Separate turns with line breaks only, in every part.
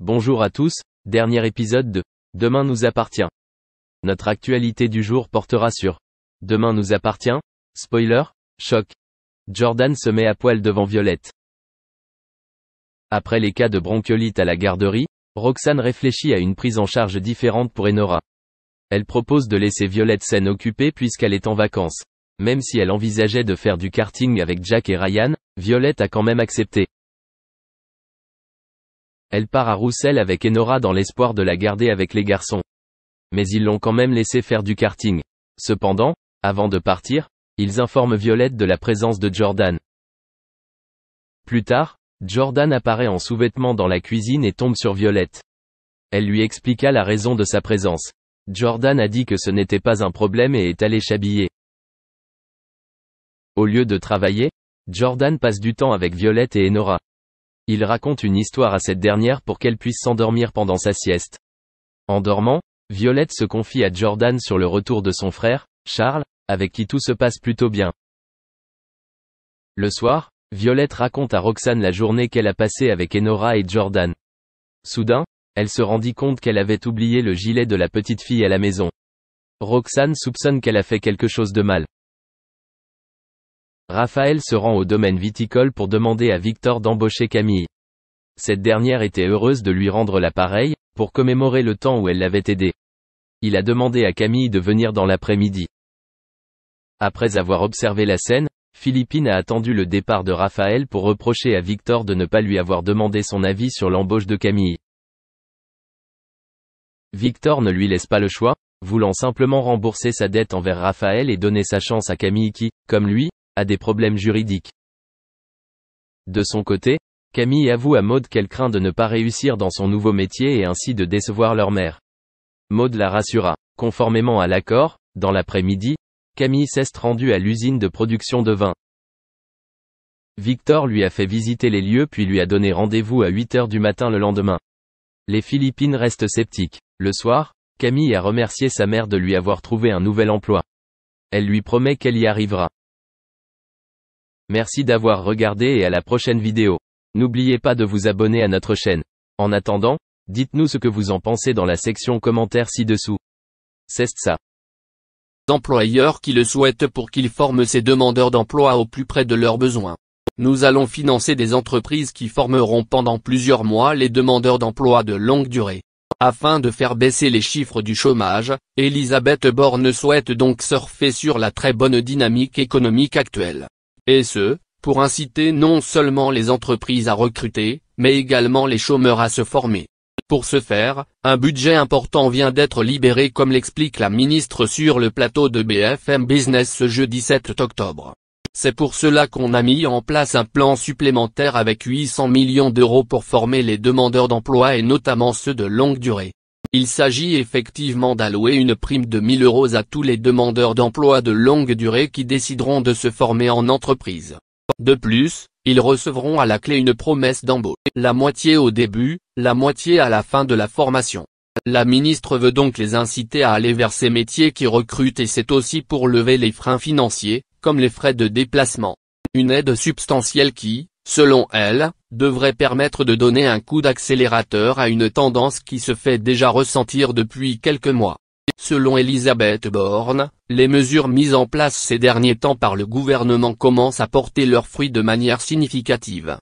Bonjour à tous, dernier épisode de Demain nous appartient. Notre actualité du jour portera sur Demain nous appartient, spoiler, choc. Jordan se met à poil devant Violette. Après les cas de bronchiolite à la garderie, Roxane réfléchit à une prise en charge différente pour Enora. Elle propose de laisser Violette saine occupée puisqu'elle est en vacances. Même si elle envisageait de faire du karting avec Jack et Ryan, Violette a quand même accepté. Elle part à Roussel avec Enora dans l'espoir de la garder avec les garçons. Mais ils l'ont quand même laissé faire du karting. Cependant, avant de partir, ils informent Violette de la présence de Jordan. Plus tard, Jordan apparaît en sous-vêtements dans la cuisine et tombe sur Violette. Elle lui expliqua la raison de sa présence. Jordan a dit que ce n'était pas un problème et est allé s'habiller. Au lieu de travailler, Jordan passe du temps avec Violette et Enora. Il raconte une histoire à cette dernière pour qu'elle puisse s'endormir pendant sa sieste. En dormant, Violette se confie à Jordan sur le retour de son frère, Charles, avec qui tout se passe plutôt bien. Le soir, Violette raconte à Roxane la journée qu'elle a passée avec Enora et Jordan. Soudain, elle se rendit compte qu'elle avait oublié le gilet de la petite fille à la maison. Roxane soupçonne qu'elle a fait quelque chose de mal. Raphaël se rend au domaine viticole pour demander à Victor d'embaucher Camille. Cette dernière était heureuse de lui rendre l'appareil, pour commémorer le temps où elle l'avait aidé. Il a demandé à Camille de venir dans l'après-midi. Après avoir observé la scène, Philippine a attendu le départ de Raphaël pour reprocher à Victor de ne pas lui avoir demandé son avis sur l'embauche de Camille. Victor ne lui laisse pas le choix, voulant simplement rembourser sa dette envers Raphaël et donner sa chance à Camille qui, comme lui, a des problèmes juridiques. De son côté, Camille avoue à Maud qu'elle craint de ne pas réussir dans son nouveau métier et ainsi de décevoir leur mère. Maud la rassura. Conformément à l'accord, dans l'après-midi, Camille s'est rendue à l'usine de production de vin. Victor lui a fait visiter les lieux puis lui a donné rendez-vous à 8 h du matin le lendemain. Les Philippines restent sceptiques. Le soir, Camille a remercié sa mère de lui avoir trouvé un nouvel emploi. Elle lui promet qu'elle y arrivera. Merci d'avoir regardé et à la prochaine vidéo. N'oubliez pas de vous abonner à notre chaîne. En attendant, dites-nous ce que vous en pensez dans la section commentaires ci-dessous. C'est ça.
Employeurs qui le souhaitent pour qu'ils forment ces demandeurs d'emploi au plus près de leurs besoins. Nous allons financer des entreprises qui formeront pendant plusieurs mois les demandeurs d'emploi de longue durée. Afin de faire baisser les chiffres du chômage, Elisabeth Borne souhaite donc surfer sur la très bonne dynamique économique actuelle. Et ce, pour inciter non seulement les entreprises à recruter, mais également les chômeurs à se former. Pour ce faire, un budget important vient d'être libéré comme l'explique la ministre sur le plateau de BFM Business ce jeudi 7 octobre. C'est pour cela qu'on a mis en place un plan supplémentaire avec 800 millions d'euros pour former les demandeurs d'emploi et notamment ceux de longue durée. Il s'agit effectivement d'allouer une prime de 1 000 € à tous les demandeurs d'emploi de longue durée qui décideront de se former en entreprise. De plus, ils recevront à la clé une promesse d'embauche, la moitié au début, la moitié à la fin de la formation. La ministre veut donc les inciter à aller vers ces métiers qui recrutent et c'est aussi pour lever les freins financiers, comme les frais de déplacement. Une aide substantielle qui, selon elle, devrait permettre de donner un coup d'accélérateur à une tendance qui se fait déjà ressentir depuis quelques mois. Selon Elisabeth Borne, les mesures mises en place ces derniers temps par le gouvernement commencent à porter leurs fruits de manière significative.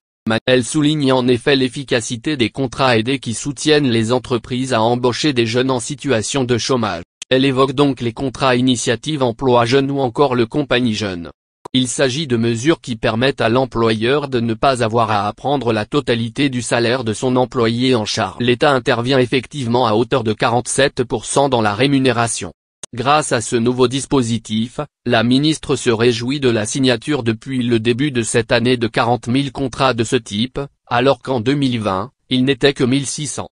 Elle souligne en effet l'efficacité des contrats aidés qui soutiennent les entreprises à embaucher des jeunes en situation de chômage. Elle évoque donc les contrats initiative emploi jeune ou encore le compagnie jeune. Il s'agit de mesures qui permettent à l'employeur de ne pas avoir à prendre la totalité du salaire de son employé en charge. L'État intervient effectivement à hauteur de 47% dans la rémunération. Grâce à ce nouveau dispositif, la ministre se réjouit de la signature depuis le début de cette année de 40 000 contrats de ce type, alors qu'en 2020, il n'était que 1 600.